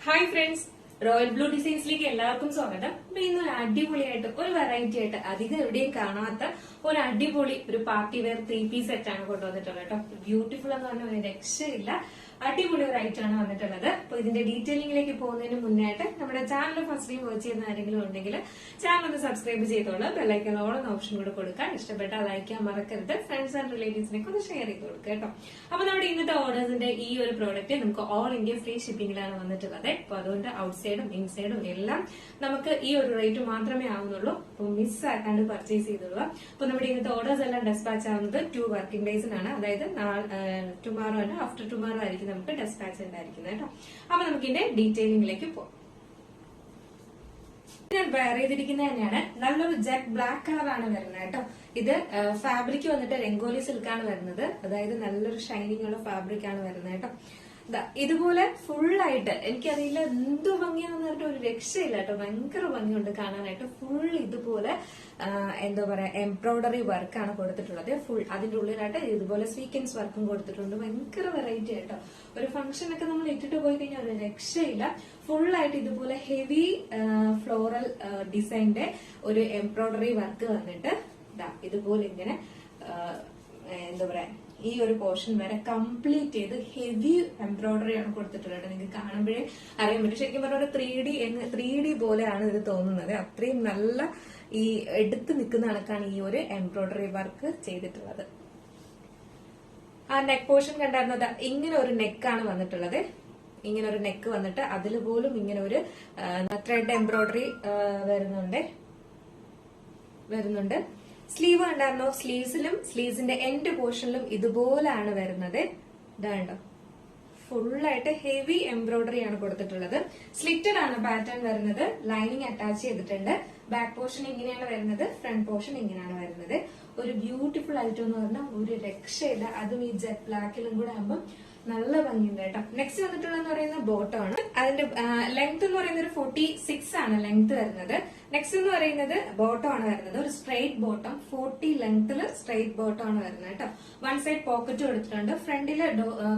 Hi friends, royal blue ഡിസൈൻസിലേക്ക് എല്ലാവർക്കും സ്വാഗതം. അപ്പൊ ഇന്നൊരു അടിപൊളിയായിട്ട് ഒരു വെറൈറ്റി ആയിട്ട് അധികം എവിടെയും കാണാത്ത ഒരു അടിപൊളി ഒരു പാർട്ടി വെയർ 3-piece സെറ്റ് ആണ് കൊണ്ടുവന്നിട്ടുള്ളത് കേട്ടോ. ബ്യൂട്ടിഫുൾ എന്ന് പറഞ്ഞ ഒരു രക്ഷയില്ല, അടിപൊളി ഒരു ഐറ്റം ആണ് വന്നിട്ടുള്ളത്. അപ്പൊ ഇതിന്റെ ഡീറ്റെയിലിംഗിലേക്ക് പോകുന്നതിന് മുന്നായിട്ട് നമ്മുടെ ചാനൽ ഫസ്റ്റ് ടൈം വാച്ച് ചെയ്യുന്ന ആരെങ്കിലും ഉണ്ടെങ്കിൽ ചാനൽ ഒന്ന് സബ്സ്ക്രൈബ് ചെയ്തോളൂ. ബെല്ലൈക്കൺ ഓൾ എന്ന ഓപ്ഷൻ കൂടെ കൊടുക്കാൻ, ഇഷ്ടപ്പെട്ടാൽ ലൈക്ക് ചെയ്യാൻ മറക്കരുത്. ഫ്രണ്ട്സ് ആൻഡ് റിലേറ്റീവ്സിനൊക്കെ ഒന്ന് ഷെയർ ചെയ്ത് കൊടുക്കുക കേട്ടോ. അപ്പൊ നമ്മുടെ ഇന്നത്തെ ഓർഡേഴ്സിന്റെ ഈ ഒരു പ്രോഡക്റ്റ് നമുക്ക് ഓൾ ഇന്ത്യ ഫ്രീ ഷിപ്പിംഗിലാണ് വന്നിട്ടുള്ളത്. അപ്പൊ അതുകൊണ്ട് ഔട്ട്സൈഡും ഇൻസൈഡും എല്ലാം നമുക്ക് ഈ ഒരു റേറ്റ് മാത്രമേ ആവുന്നുള്ളൂ. അപ്പൊ മിസ് ആക്കാണ്ട് പർച്ചേസ് ചെയ്തോളുക. അപ്പൊ നമ്മുടെ ഇന്നത്തെ ഓർഡേഴ്സ് എല്ലാം ഡെസ്പാച്ച് ആവുന്നത് 2 വർക്കിംഗ് ഡേയ്സിനാണ്. അതായത് ടുമാറോ അല്ല ആഫ്റ്റർ ടുമാറോ ആയിരിക്കും നമുക്ക് ഡെസ്പാച്ച് ഉണ്ടായിരിക്കുന്നത് കേട്ടോ. അപ്പൊ നമുക്ക് ഇതിന്റെ ഡീറ്റെയിലിംഗിലേക്ക് പോകാം. ഞാൻ വെയർ ചെയ്തിരിക്കുന്നത് തന്നെയാണ് നല്ലൊരു ജെറ്റ് ബ്ലാക്ക് കളറാണ് വരുന്നത് കേട്ടോ. ഇത് ഫാബ്രിക് വന്നിട്ട് രംഗോലി സിൽക്കാണ് വരുന്നത്. അതായത് നല്ലൊരു ഷൈനിങ് ഉള്ള ഫാബ്രിക് ആണ് വരുന്നത് കേട്ടോ. ഇതുപോലെ ഫുള്ളായിട്ട് എനിക്കറിയില്ല എന്ത് ഭംഗിയാന്ന് പറഞ്ഞിട്ട് ഒരു രക്ഷയില്ല കേട്ടോ. ഭയങ്കര ഭംഗിയുണ്ട് കാണാനായിട്ട്. ഫുൾ ഇതുപോലെ എന്താ പറയാ എംബ്രോയിഡറി വർക്കാണ് കൊടുത്തിട്ടുള്ളത്. ഫുൾ അതിന്റെ ഉള്ളിലായിട്ട് ഇതുപോലെ സ്വീക്കൻസ് വർക്കും കൊടുത്തിട്ടുണ്ട്. ഭയങ്കര വെറൈറ്റി ആയിട്ടോ. ഒരു ഫംഗ്ഷനൊക്കെ നമ്മൾ ഇട്ടിട്ട് പോയി കഴിഞ്ഞാൽ ഒരു രക്ഷയില്ല. ഫുള്ളായിട്ട് ഇതുപോലെ ഹെവി ഫ്ലോറൽ ഡിസൈന്റെ ഒരു എംബ്രോയിഡറി വർക്ക് വന്നിട്ട് ഇതുപോലെ ഇങ്ങനെ എന്താ പറയാ ഈ ഒരു പോർഷൻ വരെ കംപ്ലീറ്റ് ചെയ്ത് ഹെവി എംബ്രോയിഡറി ആണ് കൊടുത്തിട്ടുള്ളത്. നിങ്ങൾക്ക് കാണുമ്പോഴേ അറിയാൻ പറ്റും. ശരിക്കും പറഞ്ഞ ഒരു 3D പോലെയാണ് ഇത് തോന്നുന്നത്. അത്രയും നല്ല ഈ എടുത്ത് നിൽക്കുന്ന കണക്കാണ് ഈ ഒരു എംബ്രോയിഡറി വർക്ക് ചെയ്തിട്ടുള്ളത്. ആ നെക്ക് പോർഷൻ കണ്ടായിരുന്നത് ഇങ്ങനെ ഒരു നെക്കാണ് വന്നിട്ടുള്ളത്. ഇങ്ങനെ ഒരു നെക്ക് വന്നിട്ട് അതിൽ പോലും ഇങ്ങനെ ഒരു ത്രെഡ് എംബ്രോയിഡറി വരുന്നുണ്ട്. സ്ലീവ് കണ്ടായിരുന്നോ? സ്ലീവ്സിലും സ്ലീവ്സിന്റെ എൻഡ് പോർഷനിലും ഇതുപോലാണ് വരുന്നത്. ഇതാണ്ടോ, ഫുള്ളായിട്ട് ഹെവി എംബ്രോയിഡറി ആണ് കൊടുത്തിട്ടുള്ളത്. സ്ലിറ്റഡ് ആണ് പാറ്റേൺ വരുന്നത്. ലൈനിങ് അറ്റാച്ച് ചെയ്തിട്ടുണ്ട്. ബാക്ക് പോർഷൻ ഇങ്ങനെയാണ് വരുന്നത്, ഫ്രണ്ട് പോർഷൻ ഇങ്ങനെയാണ് വരുന്നത്. ഒരു ബ്യൂട്ടിഫുൾ ഐറ്റം എന്ന് പറഞ്ഞാൽ ഒരു രക്ഷയില്ല. അതും ഈ ജെറ്റ് ബ്ലാക്കിലും കൂടെ ആകുമ്പോൾ നല്ല ഭംഗിയുണ്ട് കേട്ടോ. നെക്സ്റ്റ് വന്നിട്ടുള്ളതെന്ന് പറയുന്നത് ബോട്ടം ആണ്. അതിന്റെ ലെങ്ത് എന്ന് പറയുന്നത് ഒരു 46 ആണ് ലെങ്ത് വരുന്നത്. നെക്സ്റ്റ് എന്ന് പറയുന്നത് ബോട്ടം ആണ് വരുന്നത്. ഒരു സ്ട്രെയിറ്റ് ബോട്ടം 40 ലെങ്ത്തിൽ സ്ട്രെയിറ്റ് ബോട്ടം ആണ് വരുന്നത് കേട്ടോ. വൺ സൈഡ് പോക്കറ്റ് കൊടുത്തിട്ടുണ്ട്.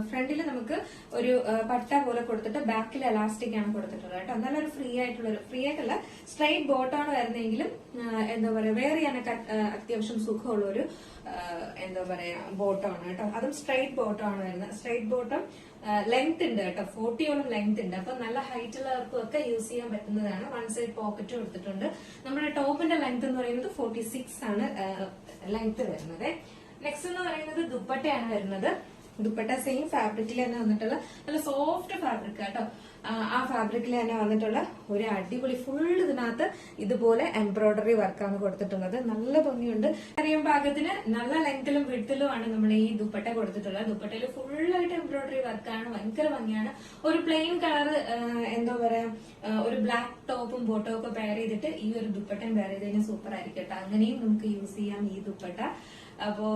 ഫ്രണ്ടില് നമുക്ക് ഒരു പട്ട പോലെ കൊടുത്തിട്ട് ബാക്കിൽ എലാസ്റ്റിക് ആണ് കൊടുത്തിട്ടുള്ളത് കേട്ടോ. നല്ലൊരു ഫ്രീ ആയിട്ടുള്ള സ്ട്രെയിറ്റ് ബോട്ടം ആണ് വരുന്നതെങ്കിലും എന്താ പറയാ വെയർ ചെയ്യാനൊക്കെ അത്യാവശ്യം സുഖമുള്ള ഒരു എന്താ പറയാ ബോട്ടം ആണ് കേട്ടോ. അതും സ്ട്രെയിറ്റ് ബോട്ടം ആണ് വരുന്നത്. സ്ട്രെയിറ്റ് ബോട്ടം ലെങ്ത് ഉണ്ട് കേട്ടോ. 40ഓളം ലെങ്ത് ഉണ്ട്. അപ്പൊ നല്ല ഹൈറ്റ് ഉള്ളവർക്കും ഒക്കെ യൂസ് ചെയ്യാൻ പറ്റുന്നതാണ്. വൺ സൈഡ് പോക്കറ്റ് കൊടുത്തിട്ടുണ്ട്. നമ്മുടെ ടോപ്പിന്റെ ലെങ്ത് എന്ന് പറയുന്നത് 46 ആണ് ലെങ്ത് വരുന്നത്. നെക്സ്റ്റ് എന്ന് പറയുന്നത് ദുപ്പട്ടയാണ് വരുന്നത്. ദുപ്പട്ട സെയിം ഫാബ്രിക്കിൽ തന്നെ വന്നിട്ടുള്ള നല്ല സോഫ്റ്റ് ഫാബ്രിക് കേട്ടോ. ആ ഫാബ്രിക്കിൽ തന്നെ വന്നിട്ടുള്ള ഒരു അടിപൊളി ഫുൾ ഇതിനകത്ത് ഇതുപോലെ എംബ്രോയിഡറി വർക്കാണ് കൊടുത്തിട്ടുള്ളത്. നല്ല ഭംഗിയുണ്ട്. അറിയാൻ പാകത്തിന് നല്ല ലെങ്തിലും വിഡ്ത്തിലും ആണ് നമ്മൾ ഈ ദുപ്പട്ട കൊടുത്തിട്ടുള്ളത്. ദുപ്പട്ടയിൽ ഫുള്ളായിട്ട് എംബ്രോയിഡറി വർക്കാണ്. ഭയങ്കര ഭംഗിയാണ്. ഒരു പ്ലെയിൻ കളർ എന്താ പറയാ ഒരു ബ്ലാക്ക് ടോപ്പും ബോട്ടവും ഒക്കെ പെയർ ചെയ്തിട്ട് ഈ ഒരു ദുപ്പട്ടയും പെയർ ചെയ്ത് കഴിഞ്ഞാൽ സൂപ്പർ ആയിരിക്കും കേട്ടോ. അങ്ങനെയും നമുക്ക് യൂസ് ചെയ്യാം ഈ ദുപ്പട്ട. അപ്പോ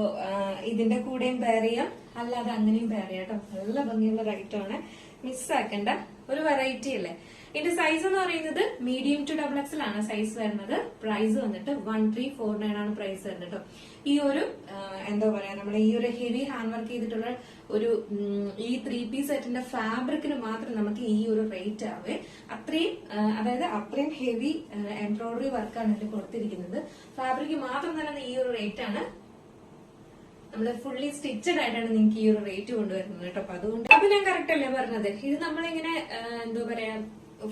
ഇതിന്റെ കൂടെയും പെയർ ചെയ്യാം, അല്ലാതെ അങ്ങനെയും പെയർ ചെയ്യാം കേട്ടോ. നല്ല ഭംഗിയുള്ള ഒരു ഐറ്റം ആണ്. മിസ്സാക്കേണ്ട ഒരു വെറൈറ്റി അല്ലേ. ഇതിന്റെ സൈസ് എന്ന് പറയുന്നത് മീഡിയം ടു XXL ആണ് സൈസ് വരുന്നത്. പ്രൈസ് വന്നിട്ട് 1349 ആണ് പ്രൈസ് വരുന്നത് കേട്ടോ. ഈ ഒരു എന്താ പറയാ നമ്മൾ ഈ ഒരു ഹെവി ഹാൻഡ് വർക്ക് ചെയ്തിട്ടുള്ള ഒരു ഈ 3-piece സെറ്റിന്റെ ഫാബ്രിക്കിന് മാത്രം നമുക്ക് ഈ ഒരു റേറ്റ് ആവേ. അത്രയും അതായത് അത്രയും ഹെവി എംബ്രോയിഡറി വർക്കാണ് ഇതിൽ കൊടുത്തിരിക്കുന്നത്. ഫാബ്രിക് മാത്രം തന്നെ ഈ ഒരു റേറ്റ് ആണ്. നമ്മള് ഫുള്ളി സ്റ്റിച്ചഡ് ആയിട്ടാണ് നിങ്ങൾക്ക് ഈ ഒരു റേറ്റ് കൊണ്ടുവരുന്നത് കേട്ടോ. അപ്പൊ അതുകൊണ്ട് അപ്പൊ ഞാൻ കറക്റ്റ് അല്ലേ പറഞ്ഞത്. ഇത് നമ്മളിങ്ങനെ എന്താ പറയാ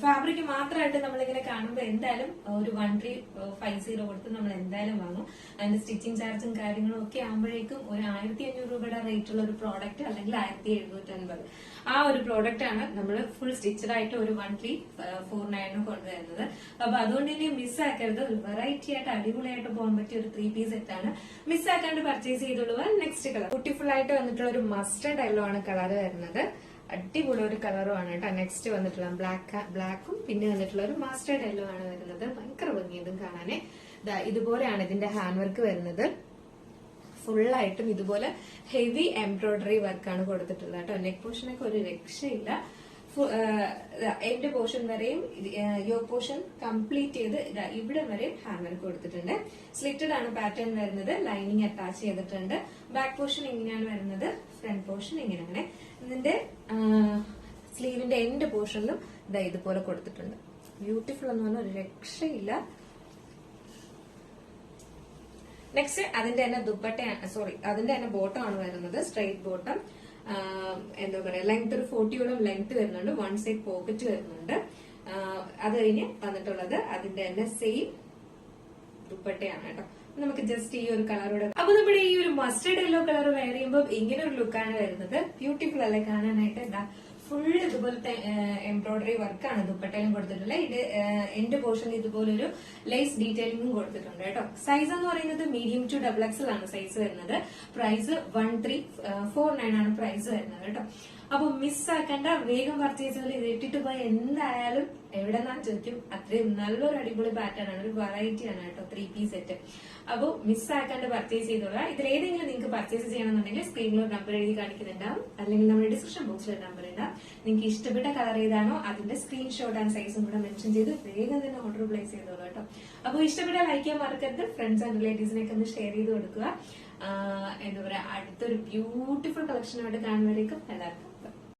ഫാബ്രിക് മാത്രമായിട്ട് നമ്മളിങ്ങനെ കാണുമ്പോൾ എന്തായാലും ഒരു 1350 കൊടുത്ത് നമ്മൾ എന്തായാലും വാങ്ങും. അതിന്റെ സ്റ്റിച്ചിങ് ചാർജും കാര്യങ്ങളും ഒക്കെ ആകുമ്പോഴേക്കും ഒരു 1500 രൂപയുടെ റേറ്റ് ഉള്ള ഒരു പ്രോഡക്റ്റ് അല്ലെങ്കിൽ 1750 ആ ഒരു പ്രോഡക്റ്റ് ആണ് നമ്മൾ ഫുൾ സ്റ്റിച്ചഡ് ആയിട്ട് ഒരു 1349 കൊണ്ടുവരുന്നത്. അപ്പൊ അതുകൊണ്ട് ഇനി മിസ്സാക്കരുത്. ഒരു വെറൈറ്റി ആയിട്ട് അടിപൊളിയായിട്ട് പോകാൻ പറ്റിയ ഒരു 3-piece സെറ്റ് ആണ്. മിസ്സാക്കാണ്ട് പർച്ചേസ് ചെയ്തോളൂ. നെക്സ്റ്റ് കളർ ബ്യൂട്ടിഫുൾ ആയിട്ട് വന്നിട്ടുള്ള ഒരു മസ്റ്റർഡ് യെല്ലോ ആണ് കളർ വരുന്നത്. അടിപൊളി ഒരു കളറും ആണ് കേട്ടോ. നെക്സ്റ്റ് വന്നിട്ടുള്ള ബ്ലാക്കും പിന്നെ വന്നിട്ടുള്ള ഒരു മസ്റ്റേർഡ് യെല്ലോ ആണ് വരുന്നത്. ഭയങ്കര ഭംഗിയതും കാണാനേ. ഇതുപോലെയാണ് ഇതിന്റെ ഹാൻഡ് വർക്ക് വരുന്നത്. ഫുള്ളായിട്ടും ഇതുപോലെ ഹെവി എംബ്രോയിഡറി വർക്കാണ് കൊടുത്തിട്ടുള്ളത് കേട്ടോ. നെക്ക് പോർഷനൊക്കെ ഒരു രക്ഷയില്ല. എൻഡ് പോർഷൻ വരെയും യോ പോർഷൻ കംപ്ലീറ്റ് ചെയ്ത് ഇവിടെ വരെയും ഹാൻഡ് വർക്ക് കൊടുത്തിട്ടുണ്ട്. സ്ലിറ്റഡ് ആണ് പാറ്റേൺ വരുന്നത്. ലൈനിങ് അറ്റാച്ച് ചെയ്തിട്ടുണ്ട്. ബാക്ക് പോർഷൻ ഇങ്ങനെയാണ് വരുന്നത്. ഫ്രണ്ട് പോർഷൻ ഇങ്ങനെയാണ്. ഇതിന്റെ സ്ലീവിന്റെ എൻഡ് പോർഷനിലും ഇതാ ഇതുപോലെ കൊടുത്തിട്ടുണ്ട്. ബ്യൂട്ടിഫുൾ എന്ന് പറഞ്ഞാൽ ഒരു രക്ഷയില്ല. നെക്സ്റ്റ് അതിന്റെ തന്നെ അതിന്റെ തന്നെ ബോട്ടം ആണ് വരുന്നത്. സ്ട്രൈറ്റ് ബോട്ടം, എന്താ പറയാ, ലെങ്ത് ഒരു 40യോളം ലെങ്ത് വരുന്നുണ്ട്. വൺ സൈഡ് പോക്കറ്റ് വരുന്നുണ്ട്. അത് കഴിഞ്ഞ് വന്നിട്ടുള്ളത് അതിന്റെ തന്നെ സെയിം ദുപ്പട്ടയാണ് കേട്ടോ. നമുക്ക് ജസ്റ്റ് ഈ ഒരു കളറോടെ, അപ്പൊ നമ്മുടെ ഈ ഒരു മസ്റ്റർഡ് യെല്ലോ കളർ വെയർ ചെയ്യുമ്പോൾ ഇങ്ങനെ ഒരു ലുക്കാണ് വരുന്നത്. ബ്യൂട്ടിഫുൾ അല്ലേ കാണാനായിട്ട്? എന്താ ഫുൾ ഇതുപോലത്തെ എംബ്രോയിഡറി വർക്കാണ് ദുപ്പട്ടയിലും കൊടുത്തിട്ടുള്ളത്. ഇത് എന്റെ പോർഷനിൽ ഇതുപോലൊരു ലേസ് ഡീറ്റെയിലിംഗും കൊടുത്തിട്ടുണ്ട് കേട്ടോ. സൈസ് എന്ന് പറയുന്നത് മീഡിയം ടു XXL ആണ് സൈസ് വരുന്നത്. പ്രൈസ് 1349 ആണ് പ്രൈസ് വരുന്നത് കേട്ടോ. അപ്പൊ മിസ്സാക്കണ്ട, വേഗം പർച്ചേസ് ചെയ്ത് ഇത് ഇട്ടിട്ട് പോയി എന്തായാലും എവിടെ നിന്നാ ചോദിക്കും. അത്രയും നല്ലൊരു അടിപൊളി പാറ്റേൺ ആണ്, ഒരു വെറൈറ്റി ആണ് കേട്ടോ 3 പീസ് സെറ്റ്. അപ്പൊ മിസ്സാക്കാണ്ട് പർച്ചേസ് ചെയ്തോളാം. ഇതിൽ ഏതെങ്കിലും നിങ്ങൾക്ക് പർച്ചേസ് ചെയ്യണമെന്നുണ്ടെങ്കിൽ സ്ക്രീനിൽ ഒരു നമ്പർ എഴുതി കാണിക്കുന്നുണ്ടാവും, അല്ലെങ്കിൽ നമ്മുടെ ഡിസ്ക്രിപ്ഷൻ ബോക്സിൽ ഒരു നമ്പർ ഉണ്ടാവും. നിങ്ങൾക്ക് ഇഷ്ടപ്പെട്ട കളർ ഏതാണോ അതിന്റെ സ്ക്രീൻഷോട്ട് ആൻഡ് സൈസും കൂടെ മെൻഷൻ ചെയ്ത് വേഗം തന്നെ ഓർഡർ പ്ലേസ് ചെയ്തോളൂ കേട്ടോ. അപ്പൊ ഇഷ്ടപ്പെട്ട ലൈക്ക് ചെയ്യാൻ മറക്കരുത്. ഫ്രണ്ട്സ് ആൻഡ് റിലേറ്റീവ്സിനൊക്കെ ഒന്ന് ഷെയർ ചെയ്ത് കൊടുക്കുക. എന്താ പറയാ, അടുത്തൊരു ബ്യൂട്ടിഫുൾ കളക്ഷനായിട്ട് കാണുന്നവരേക്കും എല്ലാവർക്കും